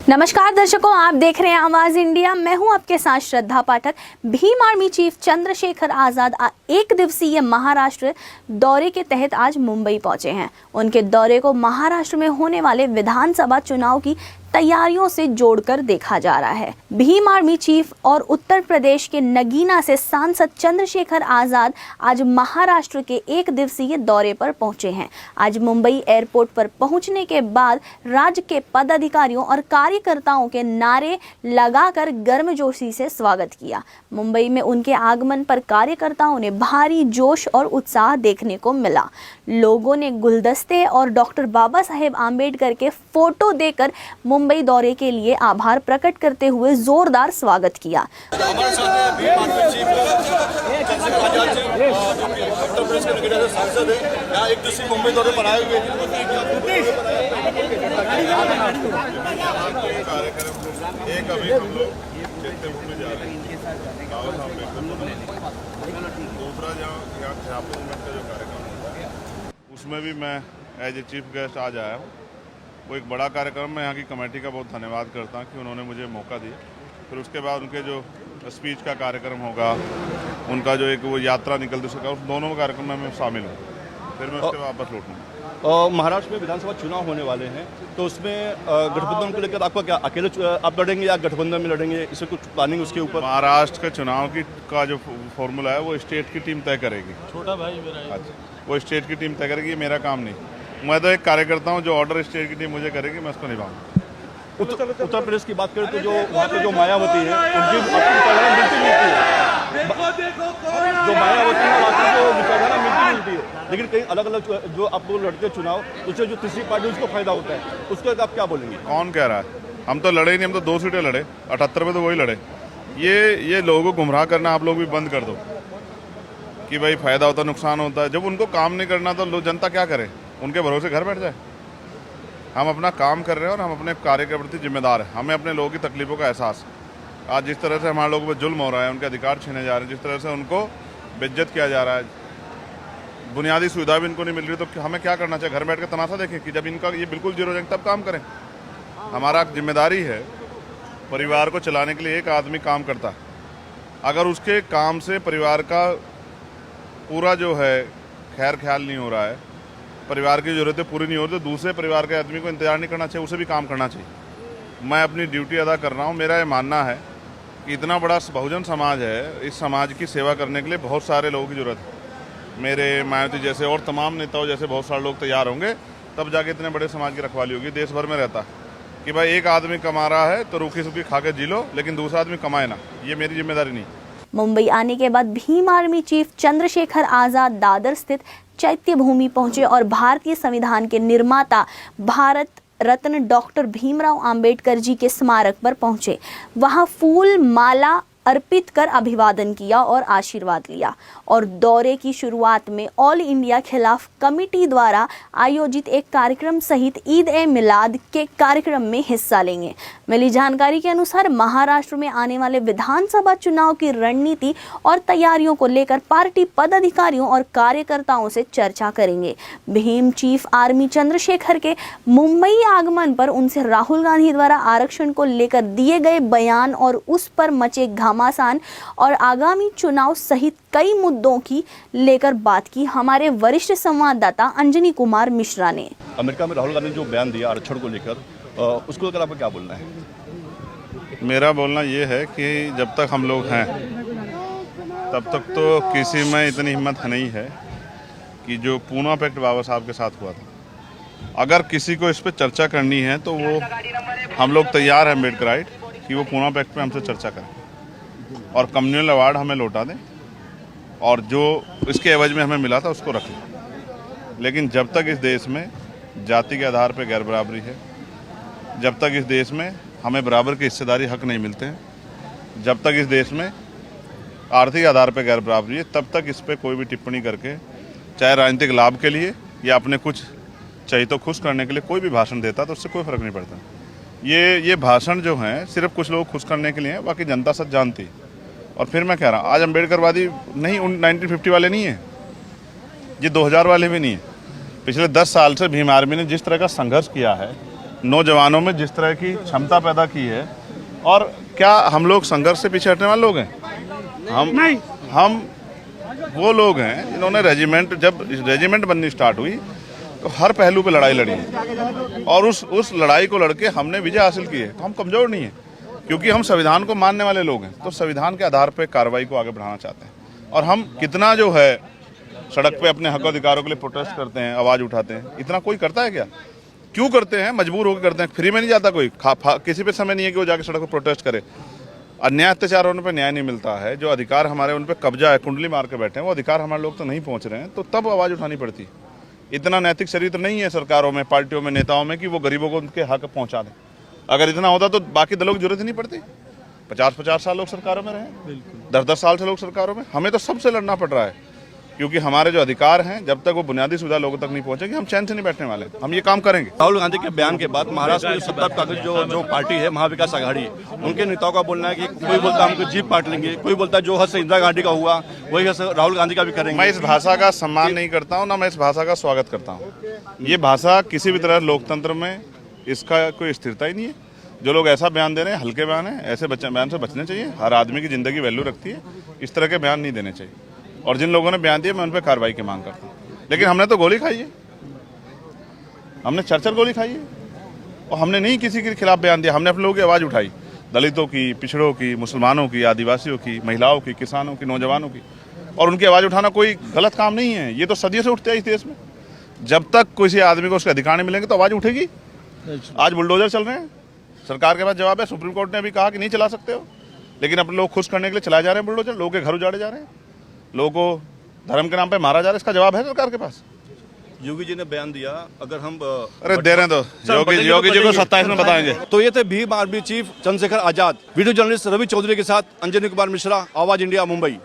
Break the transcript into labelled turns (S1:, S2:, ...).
S1: नमस्कार दर्शकों, आप देख रहे हैं आवाज इंडिया। मैं हूं आपके साथ श्रद्धा पाठक। भीम आर्मी चीफ चंद्रशेखर आजाद एक दिवसीय महाराष्ट्र दौरे के तहत आज मुंबई पहुंचे हैं। उनके दौरे को महाराष्ट्र में होने वाले विधानसभा चुनाव की तैयारियों से जोड़कर देखा जा रहा है। भीम आर्मी चीफ और उत्तर प्रदेश के नगीना से सांसद चंद्रशेखर आजाद आज महाराष्ट्र के एक दिवसीय दौरे पर पहुंचे हैं। आज मुंबई एयरपोर्ट पर पहुंचने के बाद राज्य के पदाधिकारियों और कार्यकर्ताओं के नारे लगाकर गर्मजोशी से स्वागत किया। मुंबई में उनके आगमन पर कार्यकर्ताओं ने भारी जोश और उत्साह देखने को मिला। लोगों ने गुलदस्ते और डॉक्टर बाबा साहेब आम्बेडकर के फोटो देकर मुंबई दौरे के लिए आभार प्रकट करते हुए जोरदार स्वागत किया।
S2: हमारे साथ है भीम आर्मी चीफ चंद्रशेखर आजाद जी, जो कि उत्तर प्रदेश के नगीना से सांसद है। यहाँ एक दूसरी मुंबई दौरे पर आए हुए एक अभी हम लोग चैत्यभूमि जा रहे हैं, बाबा साहब अम्बेडकर। दूसरा यहाँ ख्यापन मूवमेंट का जो कार्यक्रम होता है उसमें भी मैं एज ए चीफ गेस्ट आज आया हूँ। वो एक बड़ा कार्यक्रम। मैं यहाँ की कमेटी का बहुत धन्यवाद करता हूँ कि उन्होंने मुझे मौका दिया। फिर उसके बाद उनके जो स्पीच का कार्यक्रम होगा, उनका जो एक वो यात्रा निकलती उसका, उस दोनों कार्यक्रम में मैं शामिल हूँ। फिर मैं उसके वापस लौटूँगा।
S3: महाराष्ट्र में विधानसभा चुनाव होने वाले हैं, तो उसमें गठबंधन को लेकर आपका क्या, अकेले आप लड़ेंगे या गठबंधन में लड़ेंगे, इससे कुछ प्लानिंग उसके ऊपर?
S2: महाराष्ट्र के चुनाव का जो फॉर्मूला है वो स्टेट की टीम तय करेगी।
S3: छोटा भाई मेरा।
S2: अच्छा, वो स्टेट की टीम तय करेगी, ये मेरा काम नहीं। मैं तो एक कार्यकर्ता हूँ, जो ऑर्डर स्टेट की टीम मुझे करेगी मैं उसको निभाऊंगा।
S3: उत्तर प्रदेश की बात करें तो जो वहाँ पे जो मायावती है उनकी विचारधारा मिलती है, जो मायावती है वहाँ की जो विचारधारा मिलती है, लेकिन कई अलग अलग जो आप लोग लड़ते चुनाव, उससे जो तीसरी पार्टी उसको फायदा होता है, उसके आप क्या बोलेंगे?
S2: कौन कह रहा है? हम तो लड़े नहीं, हम तो 2 सीटें लड़े, 78 में तो वही लड़े। ये लोगों को गुमराह करना आप लोग भी बंद कर दो कि भाई फायदा होता नुकसान होता है। जब उनको काम नहीं करना तो जनता क्या करे? उनके भरोसे घर बैठ जाए? हम अपना काम कर रहे हैं और हम अपने कार्य के प्रति जिम्मेदार हैं। हमें अपने लोगों की तकलीफों का एहसास। आज जिस तरह से हमारे लोगों पर जुल्म हो रहा है, उनके अधिकार छीने जा रहे हैं, जिस तरह से उनको बेइज्जत किया जा रहा है, बुनियादी सुविधा भी इनको नहीं मिल रही, तो हमें क्या करना चाहिए? घर बैठ के तमाशा देखें कि जब इनका ये बिल्कुल जीरो जाएंगे तब काम करें। हमारा जिम्मेदारी है, परिवार को चलाने के लिए एक आदमी काम करता है। अगर उसके काम से परिवार का पूरा जो है खैर ख्याल नहीं हो रहा है, परिवार की ज़रूरतें पूरी नहीं हो रही, तो दूसरे परिवार के आदमी को इंतजार नहीं करना चाहिए, उसे भी काम करना चाहिए। मैं अपनी ड्यूटी अदा कर रहा हूँ। मेरा ये मानना है कि इतना बड़ा बहुजन समाज है, इस समाज की सेवा करने के लिए बहुत सारे लोगों की ज़रूरत है। मेरे मायावती जैसे और तमाम नेताओं जैसे बहुत सारे लोग तैयार होंगे, तब जाके इतने बड़े समाज की रखवाली होगी। देश भर में रहता है कि भाई एक आदमी कमा रहा है तो रूखी सूखी खा के जी लो, लेकिन दूसरा आदमी कमाए ना। ये मेरी जिम्मेदारी नहीं।
S1: मुंबई आने के बाद भीम आर्मी चीफ चंद्रशेखर आजाद दादर स्थित चैत्य भूमि पहुंचे और भारतीय संविधान के निर्माता भारत रत्न डॉक्टर भीमराव अंबेडकर जी के स्मारक पर पहुंचे। वहां फूल माला अर्पित कर अभिवादन किया और आशीर्वाद लिया और दौरे की शुरुआत में ऑल इंडिया खिलाफ कमेटी द्वारा आयोजित एक कार्यक्रम सहित ईद ए मिलाद के कार्यक्रम में हिस्सा लेंगे। मिली जानकारी के अनुसार महाराष्ट्र में आने वाले विधानसभा चुनाव की रणनीति और तैयारियों को लेकर पार्टी पदाधिकारियों और कार्यकर्ताओं से चर्चा करेंगे। भीम चीफ आर्मी चंद्रशेखर के मुंबई आगमन पर उनसे राहुल गांधी द्वारा आरक्षण को लेकर दिए गए बयान और उस पर मचे घमासान और आगामी चुनाव सहित कई मुद्दों की लेकर बात की हमारे वरिष्ठ संवाददाता अंजनी कुमार मिश्रा ने।
S3: अमेरिका में राहुल गांधी ने जो बयान दिया आरक्षण को लेकर, उसको लेकर आपको क्या बोलना है?
S2: मेरा बोलना ये है कि जब तक हम लोग हैं तब तक तो किसी में इतनी हिम्मत नहीं है कि जो पूना पैक्ट बाबा साहब के साथ हुआ था, अगर किसी को इस पर चर्चा करनी है तो वो हम लोग तैयार हैं अम्बेडकराइट कि वो पूना पैक्ट पे हमसे चर्चा करें और कम्युनल अवार्ड हमें लौटा दें और जो इसके एवज में हमें मिला था उसको रख लें। लेकिन जब तक इस देश में जाति के आधार पर गैर बराबरी है, जब तक इस देश में हमें बराबर की हिस्सेदारी हक नहीं मिलते हैं, जब तक इस देश में आर्थिक आधार पर गैर बराबरी है, तब तक इस पर कोई भी टिप्पणी करके, चाहे राजनीतिक लाभ के लिए या अपने कुछ चाहिए तो खुश करने के लिए कोई भी भाषण देता तो उससे कोई फर्क नहीं पड़ता। ये भाषण जो हैं सिर्फ कुछ लोग खुश करने के लिए हैं, बाकी जनता सब जानती। और फिर मैं कह रहा हूँ, आज अम्बेडकरवादी नहीं 1950 वाले नहीं हैं, ये 2000 वाले भी नहीं है। पिछले 10 साल से भीम आर्मी ने जिस तरह का संघर्ष किया है, नौजवानों में जिस तरह की क्षमता पैदा की है, और क्या हम लोग संघर्ष से पीछे हटने वाले लोग हैं? हम वो लोग हैं जिन्होंने जब रेजिमेंट बननी स्टार्ट हुई तो हर पहलू पे लड़ाई लड़ी है, और उस लड़ाई को लड़के हमने विजय हासिल की है। तो हम कमजोर नहीं है, क्योंकि हम संविधान को मानने वाले लोग हैं। तो संविधान के आधार पे कार्रवाई को आगे बढ़ाना चाहते हैं, और हम कितना जो है सड़क पे अपने हक अधिकारों के लिए प्रोटेस्ट करते हैं, आवाज उठाते हैं, इतना कोई करता है क्या? क्यों करते हैं? मजबूर होकर करते हैं। फ्री में नहीं जाता कोई, किसी पे समय नहीं है कि वो जाके सड़क पर प्रोटेस्ट करे। अन्याय अत्याचार होने पर न्याय नहीं मिलता है, जो अधिकार हमारे उन पर कब्जा है, कुंडली मार के बैठे हैं, वो अधिकार हमारे लोग तो नहीं पहुंच रहे हैं, तो तब आवाज उठानी पड़ती है। इतना नैतिक चरित्र नहीं है सरकारों में, पार्टियों में, नेताओं में कि वो गरीबों को उनके हक पहुंचा दें। अगर इतना होता तो बाकी दलों की जरूरत ही नहीं पड़ती। 50-50 साल लोग सरकारों में रहे, 10-10 साल से लोग सरकारों में। हमें तो सबसे लड़ना पड़ रहा है, क्योंकि हमारे जो अधिकार हैं, जब तक वो बुनियादी सुविधा लोगों तक नहीं पहुंचेगी, हम चैन से नहीं बैठने वाले। हम ये काम करेंगे।
S3: राहुल गांधी के बयान के बाद महाराष्ट्र में सत्ता कांग्रेस जो पार्टी है, महाविकास आघाड़ी है, उनके नेताओं का बोलना है कि कोई बोलता है हमको जीप काट लेंगे, कोई बोलता है जो हद से इंदिरा गांधी का हुआ वही हद से राहुल गांधी का भी करेंगे।
S2: मैं इस भाषा का सम्मान नहीं करता हूँ, ना मैं इस भाषा का स्वागत करता हूँ। ये भाषा किसी भी तरह लोकतंत्र में इसका कोई स्थिरता ही नहीं है। जो लोग ऐसा बयान दे रहे हैं, हल्के बयान है, ऐसे बयान से बचने चाहिए। हर आदमी की जिंदगी वैल्यू रखती है, इस तरह के बयान नहीं देने चाहिए। और जिन लोगों ने बयान दिए, मैं उन पर कार्रवाई की मांग करता हूँ। लेकिन हमने तो गोली खाई है, हमने 4 गोली खाई है, और हमने नहीं किसी के खिलाफ बयान दिया। हमने अपने लोगों की आवाज़ उठाई, दलितों की, पिछड़ों की, मुसलमानों की, आदिवासियों की, महिलाओं की, किसानों की, नौजवानों की। और उनकी आवाज़ उठाना कोई गलत काम नहीं है, ये तो सदियों से उठते हैं इस देश में। जब तक किसी आदमी को उसके अधिकार नहीं मिलेंगे तो आवाज़ उठेगी। आज बुलडोजर चल रहे हैं, सरकार के पास जवाब है। सुप्रीम कोर्ट ने भी कहा कि नहीं चला सकते हो, लेकिन अपने लोग खुश करने के लिए चलाए जा रहे हैं बुलडोजर। लोगों के घर उजाड़े जा रहे हैं, लोगों को धर्म के नाम पे मारा जा रहा है। इसका जवाब है सरकार के पास।
S3: योगी जी ने बयान दिया, अगर हम
S2: अरे दे रहे हैं तो योगी जी को 27 में बताएंगे।
S3: तो ये थे Bhim army chief Chandrashekhar Azad. Video journalist Ravi Chaudhary के साथ अंजनी कुमार मिश्रा, आवाज इंडिया, मुंबई।